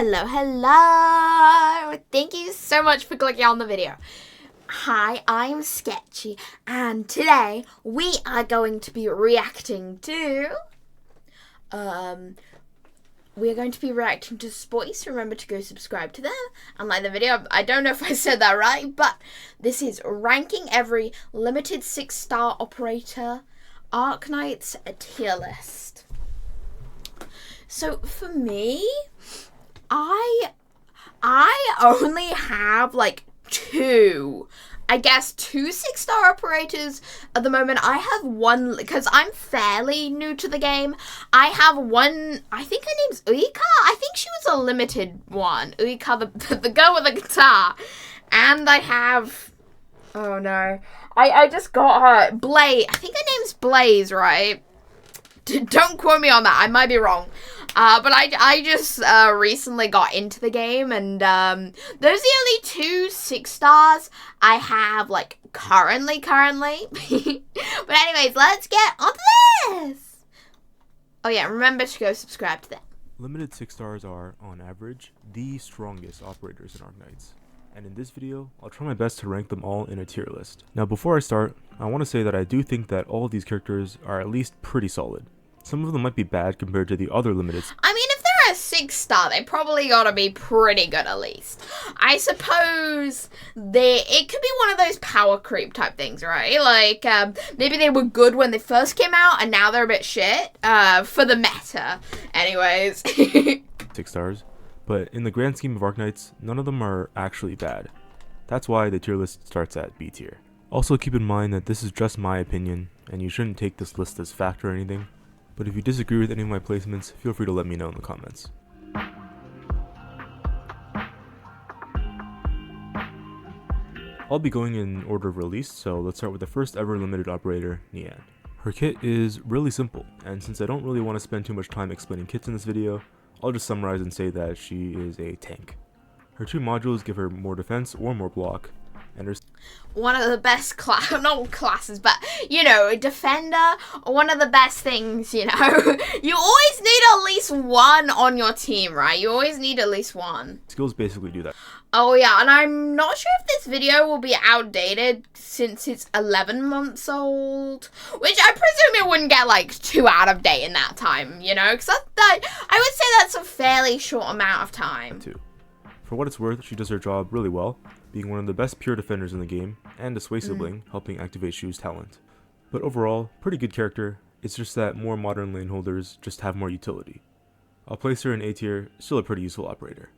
Hello! Thank you so much for clicking on the video. Hi, I'm Sketchy, and today we are going to be reacting to... we are going to be reacting to Spoice. Remember to go subscribe to them and like the video. I don't know if I said that right, but this is ranking every limited 6-star operator Arknights tier list. So for me, I only have like two 6-star operators at the moment. I have one because I'm fairly new to the game. I have one, I think her name's Uika. I think she was a limited one. Uika, the girl with the guitar. And I have, oh no, I just got her, Blaze. I think her name's Blaze, right? Don't quote me on that. I might be wrong. But I just recently got into the game, and those are the only two 6-stars I have, like, currently. But anyways, let's get on to this! Oh yeah, remember to go subscribe to them. Limited 6-stars are, on average, the strongest operators in Arknights. And in this video, I'll try my best to rank them all in a tier list. Now before I start, I want to say that I do think that all of these characters are at least pretty solid. Some of them might be bad compared to the other limited. I mean, if they're a 6-star, they probably gotta be pretty good at least. I suppose it could be one of those power creep type things, right? Like, maybe they were good when they first came out, and now they're a bit shit, for the meta. Anyways. 6 stars. But in the grand scheme of Arknights, none of them are actually bad. That's why the tier list starts at B tier. Also keep in mind that this is just my opinion, and you shouldn't take this list as fact or anything. But if you disagree with any of my placements, feel free to let me know in the comments. I'll be going in order of release, so let's start with the first ever limited operator, Nian. Her kit is really simple, and since I don't really want to spend too much time explaining kits in this video, I'll just summarize and say that she is a tank. Her two modules give her more defense or more block, and her one of the best not classes, but, you know, defender, one of the best things, you know. You always need at least one on your team, right? You always need at least one. Skills basically do that. Oh yeah, and I'm not sure if this video will be outdated since it's 11 months old, which I presume it wouldn't get like too out of date in that time, you know, because I would say that's a fairly short amount of time. Too. For what it's worth, she does her job really well, being one of the best pure defenders in the game, and a sway sibling, helping activate Shu's talent. But overall, pretty good character. It's just that more modern lane holders just have more utility. I'll place her in A tier, still a pretty useful operator.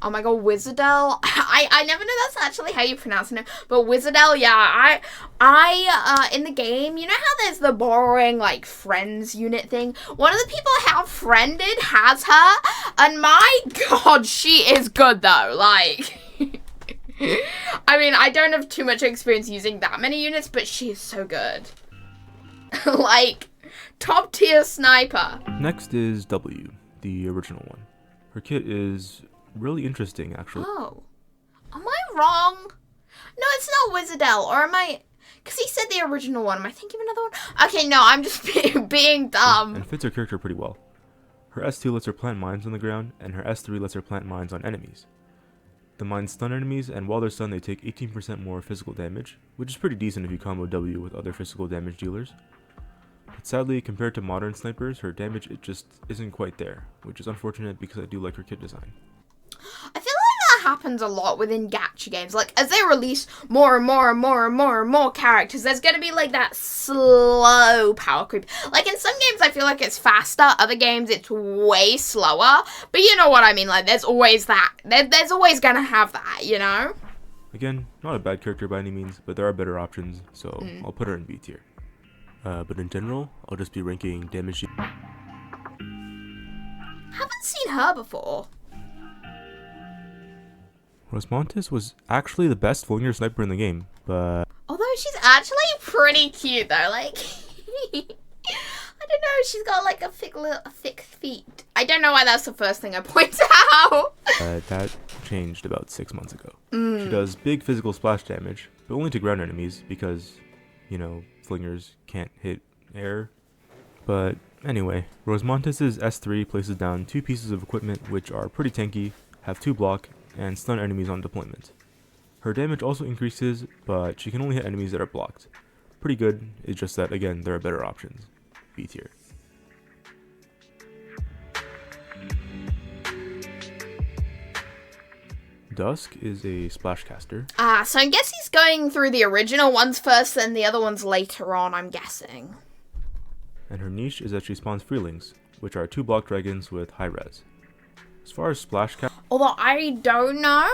Oh my god, Wiš'adel. I never know that's actually how you pronounce it, but Wiš'adel, yeah, I in the game, you know how there's the borrowing, like, friends unit thing? One of the people I have friended has her, and my god, she is good, though, like, I mean, I don't have too much experience using that many units, but she is so good. Like, top tier sniper. Next is W, the original one. Her kit is really interesting, actually. Oh. Am I wrong? No, it's not Wiš'adel, or am I... Because he said the original one. Am I thinking of another one? Okay, no, I'm just being dumb. And fits her character pretty well. Her S2 lets her plant mines on the ground, and her S3 lets her plant mines on enemies. The mines stun enemies, and while they're stunned, they take 18% more physical damage, which is pretty decent if you combo W with other physical damage dealers. But sadly, compared to modern snipers, her damage it just isn't quite there, which is unfortunate because I do like her kit design. I feel like that happens a lot within gacha games. Like, as they release more and more characters, there's gonna be, like, that slow power creep. Like, in some games, I feel like it's faster. Other games, it's way slower. But you know what I mean? Like, there's always that. There's always gonna have that, you know? Again, not a bad character by any means, but there are better options, so I'll put her in B tier. But in general, I'll just be ranking damage. Haven't seen her before. Rosmontis was actually the best flinger sniper in the game, but... Although she's actually pretty cute, though, like... I don't know, she's got, like, a thick feet. I don't know why that's the first thing I point out. That changed about 6 months ago. She does big physical splash damage, but only to ground enemies, because, you know, flingers can't hit air But anyway, Rosmontis' S3 places down 2 pieces of equipment which are pretty tanky, have 2 block, and stun enemies on deployment. Her damage also increases, but she can only hit enemies that are blocked. Pretty good, it's just that again there are better options. B tier. Dusk is a splash caster. So I guess he's going through the original ones first, then the other ones later on, I'm guessing. And her niche is that she spawns freelings, which are 2 block dragons with high res. As far as splash cast, Although I don't know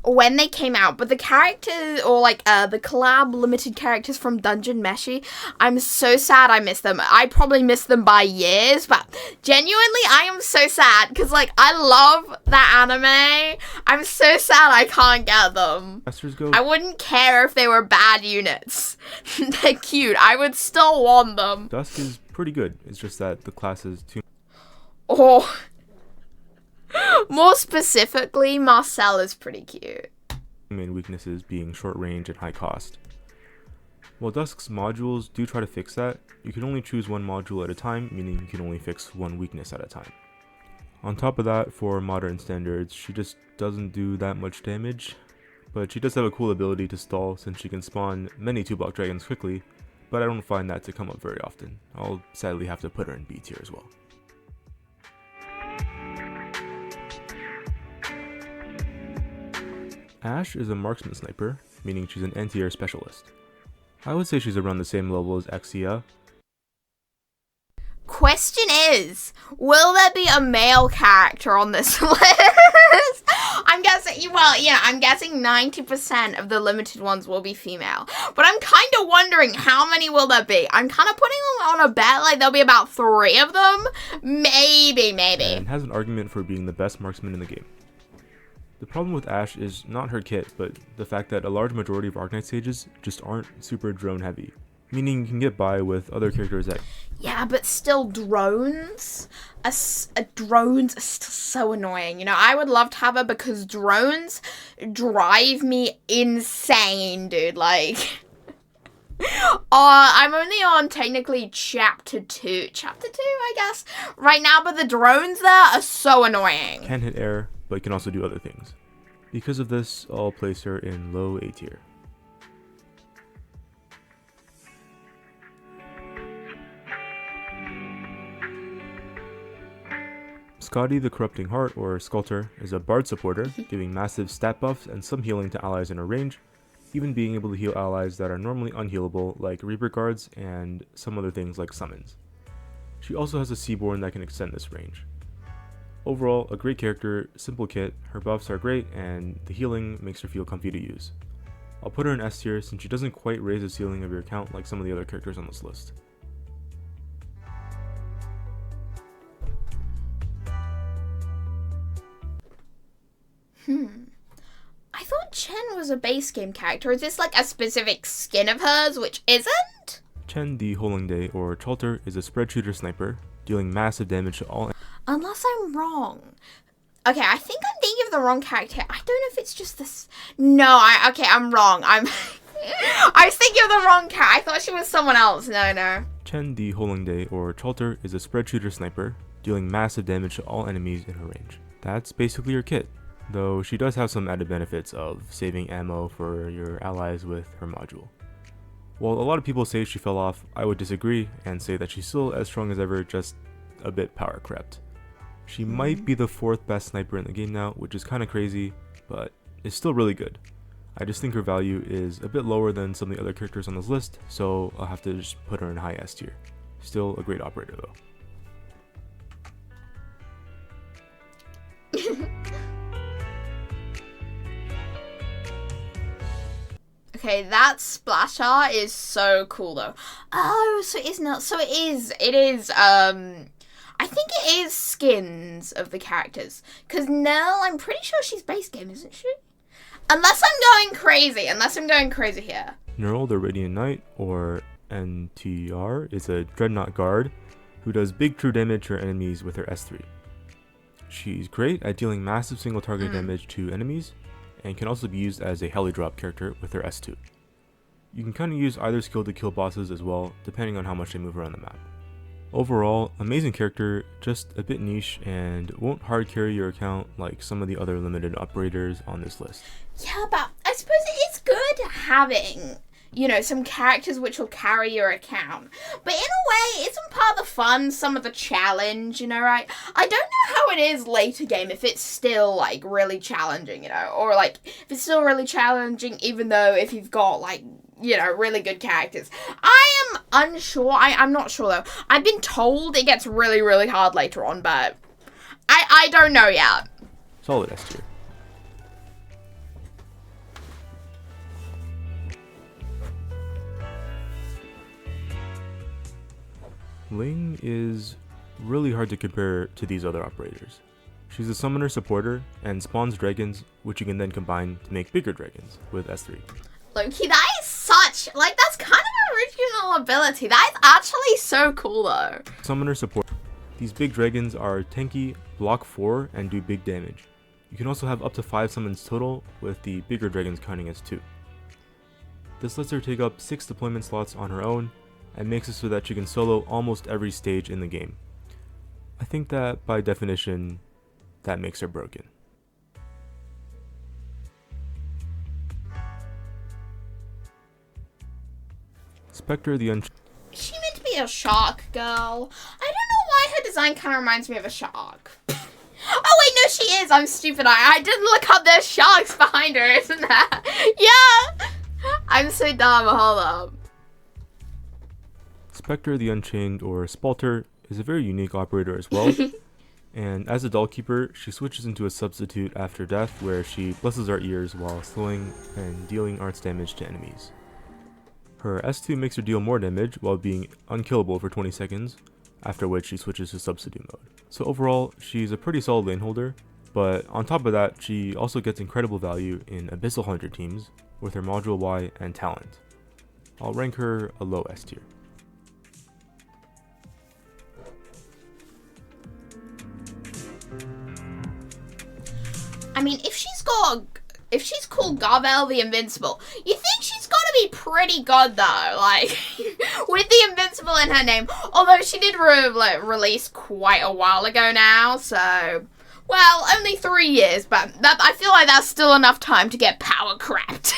when they came out, but the characters, or like the collab limited characters from Dungeon Meshi, I'm so sad I missed them. I probably missed them by years, but genuinely I am so sad because like I love that anime. I'm so sad I can't get them. I wouldn't care if they were bad units. They're cute. I would still want them. Dusk is pretty good. It's just that the class is too... Oh... More specifically, Marcille is pretty cute. Main weaknesses being short range and high cost. While Dusk's modules do try to fix that, you can only choose one module at a time, meaning you can only fix one weakness at a time. On top of that, for modern standards, she just doesn't do that much damage, but she does have a cool ability to stall since she can spawn many 2-block dragons quickly, but I don't find that to come up very often. I'll sadly have to put her in B tier as well. Ashe is a marksman sniper, meaning she's an anti-air specialist. I would say she's around the same level as Eyjafjalla. Question is, will there be a male character on this list? I'm guessing, well, yeah, I'm guessing 90% of the limited ones will be female. But I'm kind of wondering how many will there be? I'm kind of putting on a bet like there'll be about 3 of them. Maybe. And has an argument for being the best marksman in the game. The problem with Ashe is not her kit, but the fact that a large majority of Arknight stages just aren't super drone heavy. Meaning you can get by with other characters that... Yeah, but still drones are still so annoying. You know, I would love to have her because drones drive me insane, dude. Like... I'm only on technically chapter 2, I guess, right now, but the drones there are so annoying. Can hit air, but can also do other things. Because of this, I'll place her in low A tier. Skadi the Corrupting Heart, or Sculptor, is a bard supporter, giving massive stat buffs and some healing to allies in her range, even being able to heal allies that are normally unhealable, like Reaper Guards and some other things like summons. She also has a Seaborn that can extend this range. Overall, a great character, simple kit, her buffs are great, and the healing makes her feel comfy to use. I'll put her in S tier since she doesn't quite raise the ceiling of your account like some of the other characters on this list. I thought Chen was a base game character. Is this like a specific skin of hers, which isn't? Chen the Holungday, or Chalter, is a spread shooter sniper, dealing massive damage to all... Unless I'm wrong. Okay, I think I'm thinking of the wrong character. I don't know if it's just this... No, I'm wrong. I was thinking of the wrong character. I thought she was someone else. No. Chen the Holungday, or Chalter, is a spread shooter sniper, dealing massive damage to all enemies in her range. That's basically her kit, though she does have some added benefits of saving ammo for your allies with her module. While a lot of people say she fell off, I would disagree and say that she's still as strong as ever, just a bit power crept. She might be the 4th best sniper in the game now, which is kind of crazy, but it's still really good. I just think her value is a bit lower than some of the other characters on this list, so I'll have to just put her in high S tier. Still a great operator though. Okay, that splasher is so cool though. Oh, so it is not. So it is. I think it is skins of the characters. Cause Nearl, I'm pretty sure she's base game, isn't she? Unless I'm going crazy here. Nearl the Radiant Knight, or NTR, is a Dreadnought guard who does big true damage to her enemies with her S3. She's great at dealing massive single target damage to enemies, and can also be used as a heli drop character with her S2. You can kind of use either skill to kill bosses as well, depending on how much they move around the map. Overall, amazing character, just a bit niche and won't hard carry your account like some of the other limited operators on this list. Yeah, but I suppose it is good having, you know, some characters which will carry your account. But in a way, isn't part of the fun some of the challenge, you know, right? I don't know how it is later game, if it's still, like, really challenging, you know? Or, like, if it's still really challenging, even though if you've got, like, you know, really good characters. I am unsure. I'm not sure, though. I've been told it gets really, really hard later on, but I don't know yet. Solid S tier. Ling is really hard to compare to these other operators. She's a summoner supporter and spawns dragons, which you can then combine to make bigger dragons with S3. Loki, that is such, like, that's kind of an original ability. That is actually so cool, though. Summoner support. These big dragons are tanky, block 4, and do big damage. You can also have up to 5 summons total, with the bigger dragons counting as 2. This lets her take up 6 deployment slots on her own, and makes it so that she can solo almost every stage in the game. I think that, by definition, that makes her broken. Specter the Unchained. Is she meant to be a shark girl? I don't know why her design kind of reminds me of a shark. Oh wait, no, she is. I'm stupid. I didn't look up. There's sharks behind her, isn't there? Yeah. I'm so dumb. Hold up. Specter the Unchained, or Spalter, is a very unique operator as well. And as a doll keeper, she switches into a substitute after death, where she blesses our ears while slowing and dealing arts damage to enemies. Her S2 makes her deal more damage while being unkillable for 20 seconds, after which she switches to substitute mode. So overall, she's a pretty solid lane holder, but on top of that, she also gets incredible value in Abyssal Hunter teams with her Module Y and Talent. I'll rank her a low S tier. I mean, if she's called Gavial the Invincible, you think she's got to be pretty good, though, like, with the Invincible in her name. Although she did release quite a while ago now, so, well, only 3 years, but I feel like that's still enough time to get power cracked.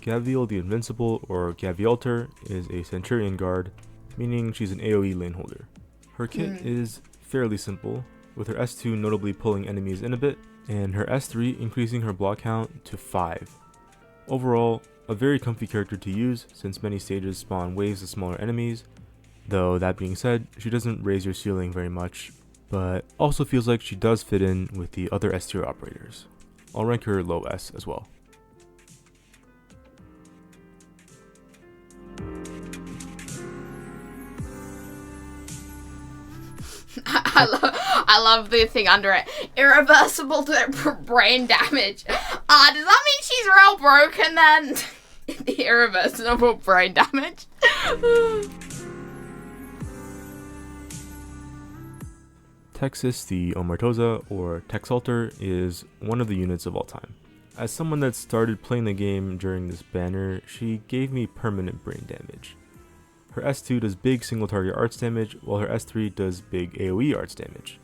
Gavial the Invincible, or Gavialter, is a Centurion guard, meaning she's an AoE lane holder. Her kit is fairly simple, with her S2 notably pulling enemies in a bit, and her S3 increasing her block count to 5. Overall, a very comfy character to use since many stages spawn waves of smaller enemies, though that being said, she doesn't raise your ceiling very much, but also feels like she does fit in with the other S tier operators. I'll rank her low S as well. I love the thing under it. Irreversible brain damage. Does that mean she's real broken then? The irreversible brain damage. Texas the Omertosa, or Texalter, is one of the units of all time. As someone that started playing the game during this banner, she gave me permanent brain damage. Her S2 does big single target arts damage, while her S3 does big AoE arts damage,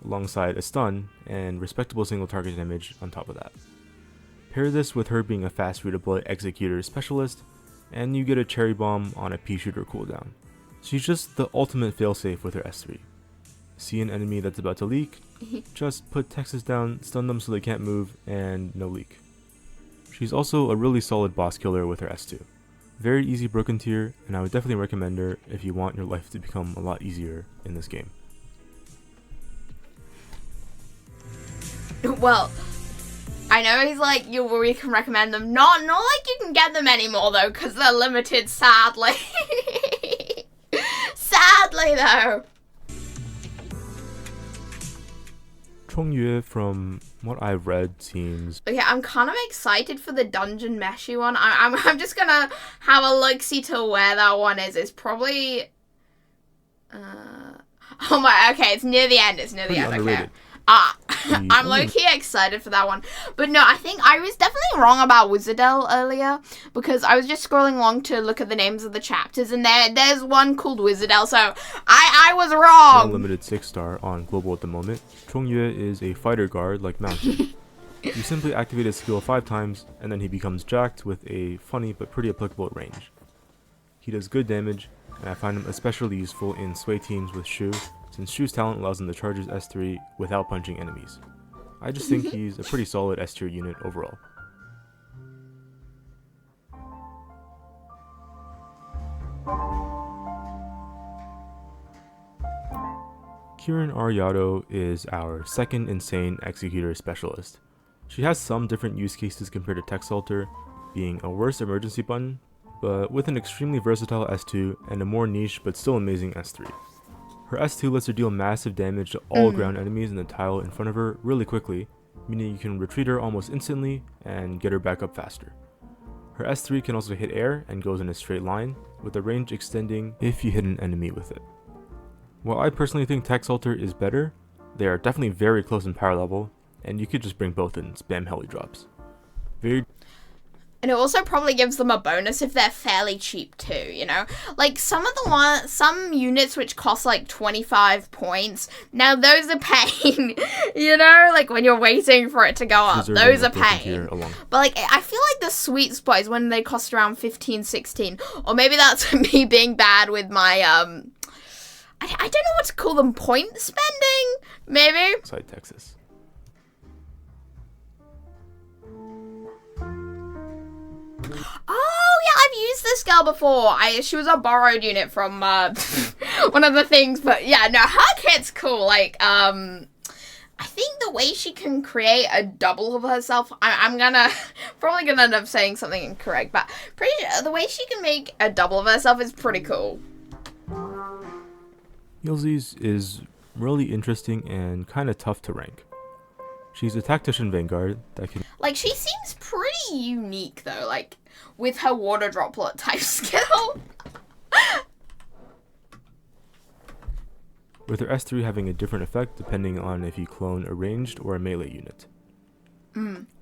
alongside a stun and respectable single target damage on top of that. Pair this with her being a fast redeploy executor specialist, and you get a cherry bomb on a pea shooter cooldown. She's just the ultimate failsafe with her S3. See an enemy that's about to leak, just put Texas down, stun them so they can't move, and no leak. She's also a really solid boss killer with her S2. Very easy broken tier, and I would definitely recommend her if you want your life to become a lot easier in this game. Well, I know he's like, we can recommend them. Not like you can get them anymore, though, because they're limited, sadly. Sadly, though. Chongyue, from what I've read, seems... Okay, I'm kind of excited for the dungeon meshy one. I'm just gonna have a look-see to where that one is. It's probably... oh my, okay, it's near the end. It's near the end, underrated. okay. I'm low-key excited for that one. But no, I think I was definitely wrong about Wiš'adel earlier, because I was just scrolling along to look at the names of the chapters, and there's one called Wiš'adel, so I was wrong. Unlimited 6-star on global at the moment. Chongyue is a fighter guard like Mountain. You simply activate his skill 5 times, and then he becomes jacked with a funny but pretty applicable range. He does good damage, and I find him especially useful in sway teams with Shu, since Shu's talent allows him to charge his S3 without punching enemies. I just think he's a pretty solid S tier unit overall. Kirin Yato is our second insane executor specialist. She has some different use cases compared to Texalter, being a worse emergency button, but with an extremely versatile S2 and a more niche but still amazing S3. Her S2 lets her deal massive damage to all ground enemies in the tile in front of her really quickly, meaning you can retreat her almost instantly and get her back up faster. Her S3 can also hit air and goes in a straight line, with the range extending if you hit an enemy with it. While I personally think Texalter is better, they are definitely very close in power level, and you could just bring both and spam heli drops. And it also probably gives them a bonus if they're fairly cheap too, you know? Like, some units which cost like 25 points, now those are pain, you know? Like, when you're waiting for it to go up, those are pain. But like, I feel like the sweet spot is when they cost around 15, 16. Or maybe that's me being bad with my, I don't know what to call them, point spending, maybe? Outside Texas. Oh, yeah, I've used this girl before. She was a borrowed unit from one of the things, but yeah, no, her kit's cool. Like, I think the way she can create a double of herself, I'm probably gonna end up saying something incorrect, but the way she can make a double of herself is pretty cool. Muelsyse is really interesting and kind of tough to rank. She's a tactician vanguard that can... Like, she seems pretty unique, though, like, with her water droplet type skill. With her S3 having a different effect depending on if you clone a ranged or a melee unit.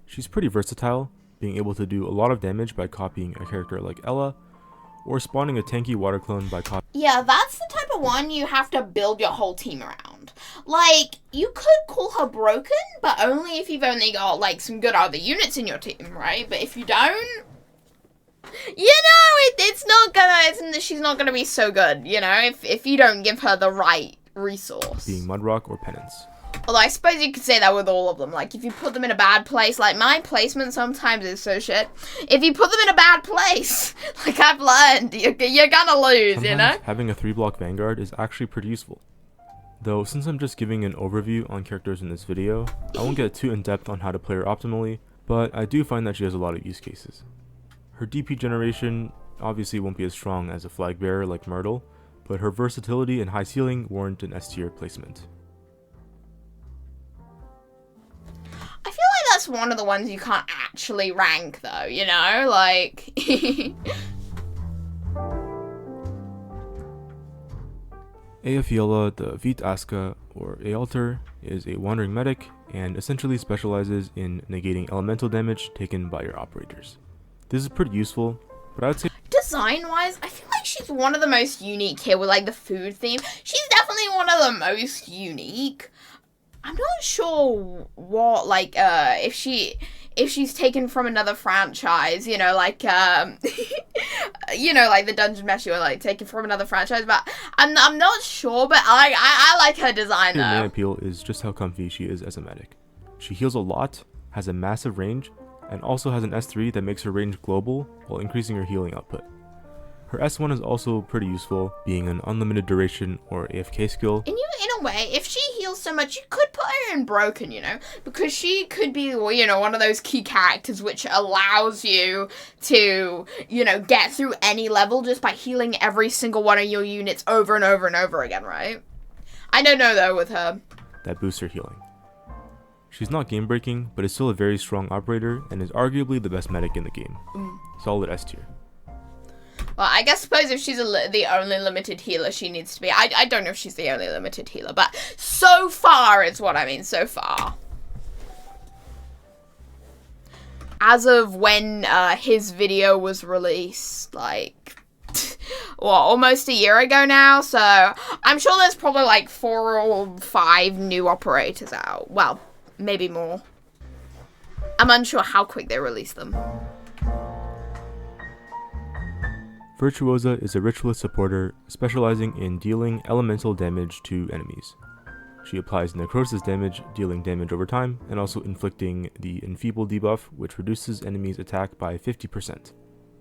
She's pretty versatile, being able to do a lot of damage by copying a character like Ella, or spawning a tanky water clone by copying... Yeah, that's the type of one you have to build your whole team around. Like, you could call her broken, but only if you've only got, like, some good other units in your team, right? But if you don't, you know, she's not gonna be so good, you know, if you don't give her the right resource. Being Mudrock or Penance. Although I suppose you could say that with all of them. Like, if you put them in a bad place, like, my placement sometimes is so shit. If you put them in a bad place, like I've learned, you're gonna lose, sometimes, you know? Having a 3-block Vanguard is actually pretty useful. Though, since I'm just giving an overview on characters in this video, I won't get too in-depth on how to play her optimally, but I do find that she has a lot of use cases. Her DP generation obviously won't be as strong as a flag bearer like Myrtle, but her versatility and high ceiling warrant an S tier placement. I feel like that's one of the ones you can't actually rank, though, you know? Like... Eyjafjalla the Hvit Aska, or Eyjalter, is a wandering medic, and essentially specializes in negating elemental damage taken by your operators. This is pretty useful, but I would say... Design-wise, I feel like she's one of the most unique here with, like, the food theme. She's definitely one of the most unique. I'm not sure what, like, if she's taken from another franchise, you know, like, you know, like the Dungeon Meshi, or like taken from another franchise, but I'm not sure, but I like her design, though. Her main appeal is just how comfy she is as a medic. She heals a lot, has a massive range, and also has an S3 that makes her range global while increasing her healing output. Her S1 is also pretty useful, being an unlimited duration or AFK skill. In a way, if she heals so much, you could put her in broken, you know, because she could be, you know, one of those key characters which allows you to, you know, get through any level just by healing every single one of your units over and over and over again, right? I don't know, though, with her. That boosts her healing. She's not game breaking, but is still a very strong operator and is arguably the best medic in the game. Solid S tier. Well, I suppose if she's the only limited healer she needs to be. I don't know if she's the only limited healer, but so far is what I mean, so far. as of when his video was released, like, well, almost a year ago now, so I'm sure there's probably like 4 or 5 new operators out. Well, maybe more. I'm unsure how quick they release them. Virtuosa is a ritualist supporter specializing in dealing elemental damage to enemies. She applies necrosis damage, dealing damage over time, and also inflicting the enfeeble debuff, which reduces enemies' attack by 50%.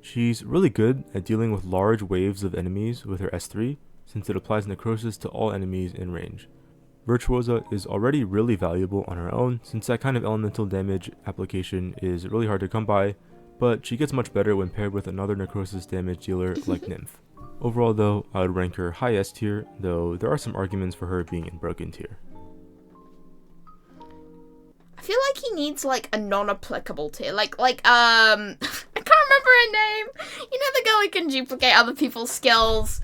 She's really good at dealing with large waves of enemies with her S3, since it applies necrosis to all enemies in range. Virtuosa is already really valuable on her own, since that kind of elemental damage application is really hard to come by, but she gets much better when paired with another necrosis damage dealer like Nymph. Overall though, I would rank her high S tier, though there are some arguments for her being in broken tier. I feel like he needs like a non-applicable tier, like I can't remember her name. You know, the girl who can duplicate other people's skills.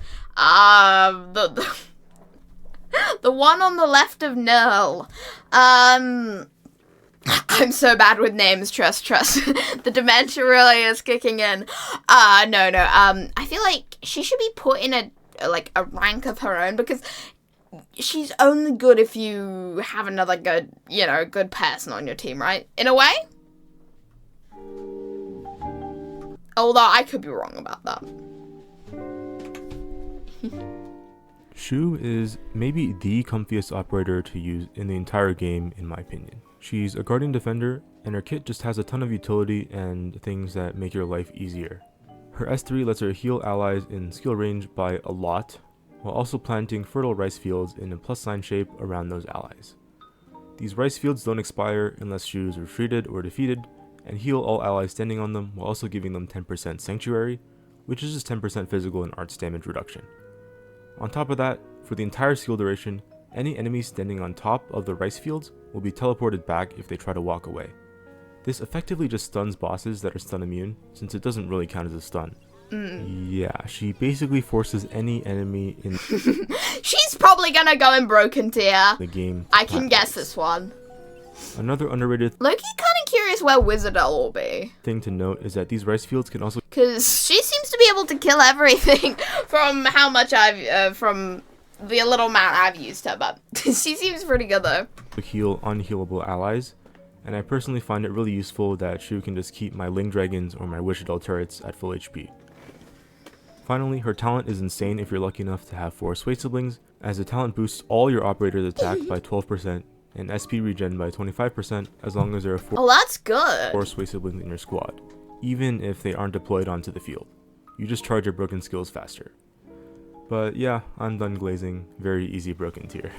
The one on the left of Nearl. I'm so bad with names, trust. The dementia really is kicking in. No. I feel like she should be put in a rank of her own, because she's only good if you have another good person on your team, right? In a way? Although I could be wrong about that. Shu is maybe the comfiest operator to use in the entire game, in my opinion. She's a guardian defender, and her kit just has a ton of utility and things that make your life easier. Her S3 lets her heal allies in skill range by a lot, while also planting fertile rice fields in a plus sign shape around those allies. These rice fields don't expire unless Shu is retreated or defeated, and heal all allies standing on them, while also giving them 10% sanctuary, which is just 10% physical and arts damage reduction. On top of that, for the entire skill duration, any enemy standing on top of the rice fields will be teleported back if they try to walk away. This effectively just stuns bosses that are stun immune, since it doesn't really count as a stun. Yeah, she basically forces any enemy in She's probably gonna go in broken tier. The game. I can guess this one. Another underrated Loki kinda curious where Wiš'adel will be. thing to note is that these rice fields can also Because she seems to be able to kill everything from how much from the little amount I've used her, but she seems pretty good though. heal unhealable allies, and I personally find it really useful that Shu can just keep my Ling dragons or my Wiš'adel turrets at full HP. Finally, her talent is insane if you're lucky enough to have 4 Sway siblings, as the talent boosts all your operators' attack by 12% and SP regen by 25% as long as there are 4 Oh, that's good. Sway siblings in your squad, even if they aren't deployed onto the field. You just charge your broken skills faster. But yeah, I'm done glazing. Very easy broken tier.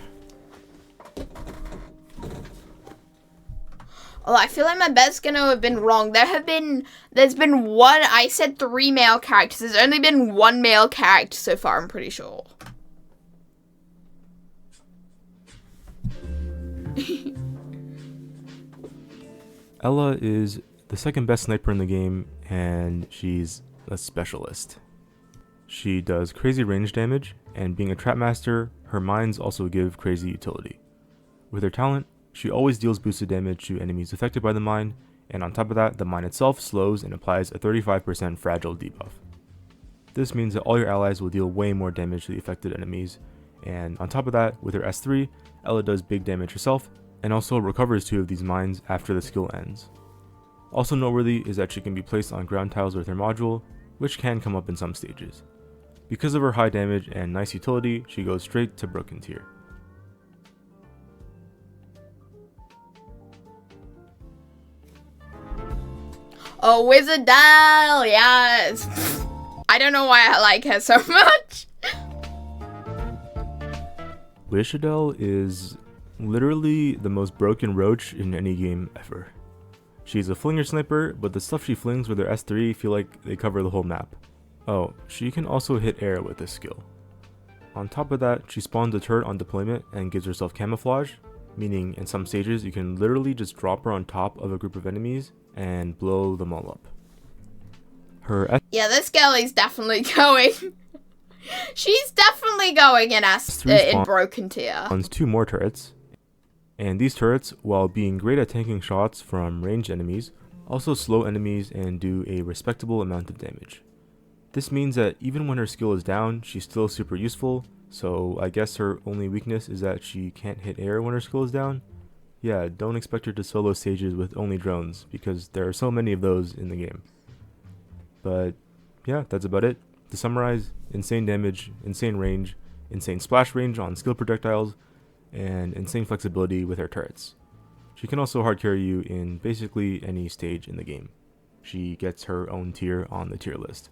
Oh, I feel like my bet's gonna have been wrong. There's been one, I said 3 male characters. There's only been 1 male character so far, I'm pretty sure. Ella is the second best sniper in the game, and she's a specialist. She does crazy range damage, and being a trap master, her mines also give crazy utility. With her talent, she always deals boosted damage to enemies affected by the mine, and on top of that, the mine itself slows and applies a 35% fragile debuff. This means that all your allies will deal way more damage to the affected enemies, and on top of that, with her S3, Ella does big damage herself, and also recovers 2 of these mines after the skill ends. Also noteworthy is that she can be placed on ground tiles with her module, which can come up in some stages. Because of her high damage and nice utility, she goes straight to broken tier. Oh, Wiš'adel, yes. I don't know why I like her so much. Wiš'adel is literally the most broken roach in any game ever. She's a flinger sniper, but the stuff she flings with her S3 feel like they cover the whole map. Oh, she can also hit air with this skill. On top of that, she spawns a turret on deployment and gives herself camouflage, meaning in some stages you can literally just drop her on top of a group of enemies and blow them all up. Yeah, this girl is definitely going. She's definitely going in broken tier. Spawns 2 more turrets, and these turrets, while being great at tanking shots from ranged enemies, also slow enemies and do a respectable amount of damage. This means that even when her skill is down, she's still super useful, so I guess her only weakness is that she can't hit air when her skill is down. Yeah, don't expect her to solo stages with only drones, because there are so many of those in the game. But yeah, that's about it. To summarize, insane damage, insane range, insane splash range on skill projectiles, and insane flexibility with her turrets. She can also hard carry you in basically any stage in the game. She gets her own tier on the tier list.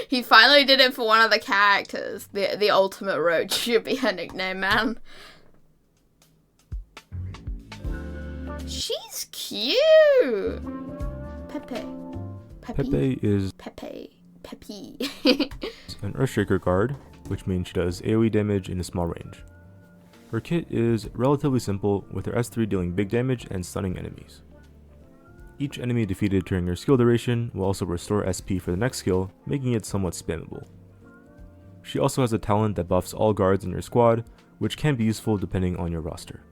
He finally did it for one of the characters. The ultimate roach should be her nickname, man. She's cute. Pepe. Pepe is Pepe. an Earthshaker guard, which means she does AoE damage in a small range. Her kit is relatively simple, with her S3 dealing big damage and stunning enemies. Each enemy defeated during her skill duration will also restore SP for the next skill, making it somewhat spammable. She also has a talent that buffs all guards in your squad, which can be useful depending on your roster.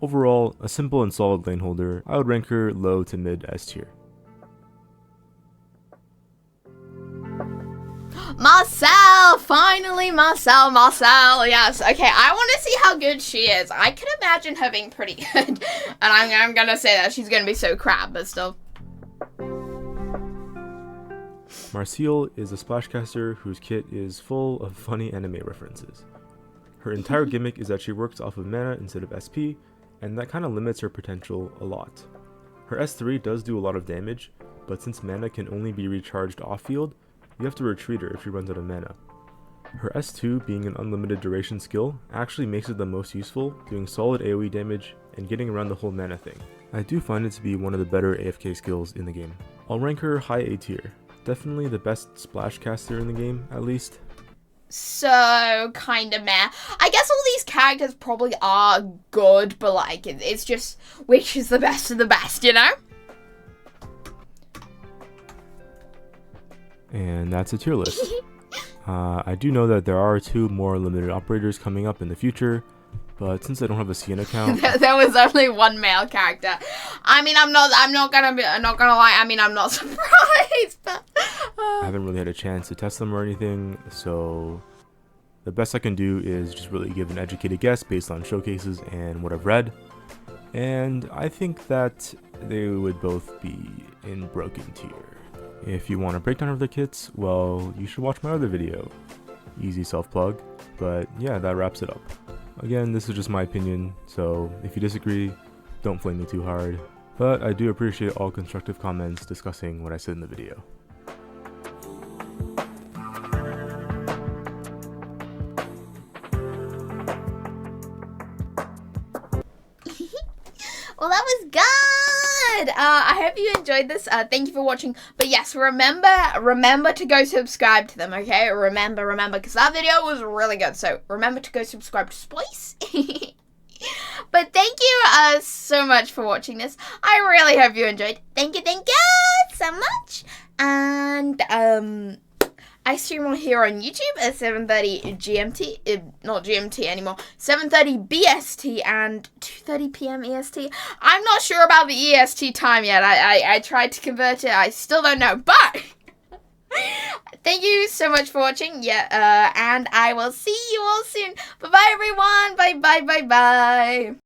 Overall, a simple and solid lane holder, I would rank her low to mid S tier. Marcille! Finally, Marcille, yes. Okay, I want to see how good she is. I can imagine her being pretty good. And I'm gonna say that she's gonna be so crap, but still. Marcille is a splashcaster whose kit is full of funny anime references. Her entire gimmick is that she works off of mana instead of SP, and that kind of limits her potential a lot. Her S3 does do a lot of damage, but since mana can only be recharged off-field, you have to retreat her if she runs out of mana. Her S2 being an unlimited duration skill actually makes it the most useful, doing solid AoE damage and getting around the whole mana thing. I do find it to be one of the better AFK skills in the game. I'll rank her high A tier. Definitely the best splash caster in the game, at least. So, kinda meh. I guess all these characters probably are good, but like, it's just which is the best of the best, you know? And that's a tier list. I do know that there are 2 more limited operators coming up in the future, but since I don't have a CN account, there was only one male character. I mean, I'm not gonna lie. I mean, I'm not surprised, but I haven't really had a chance to test them or anything, so the best I can do is just really give an educated guess based on showcases and what I've read. And I think that they would both be in broken tier. If you want a breakdown of the kits, well, you should watch my other video. Easy self-plug. But yeah, that wraps it up. Again, this is just my opinion, so if you disagree, don't flame me too hard. But I do appreciate all constructive comments discussing what I said in the video. well, that was good. I hope you enjoyed this. Thank you for watching. But yes, remember to go subscribe to them, okay? Remember, because that video was really good. So remember to go subscribe to Spice. But thank you so much for watching this. I really hope you enjoyed. Thank you so much. And I stream on here on YouTube at 7:30 GMT, not GMT anymore, 7:30 BST and 2:30 PM EST. I'm not sure about the EST time yet. I tried to convert it. I still don't know, but thank you so much for watching. Yeah, and I will see you all soon. Bye-bye, everyone. Bye.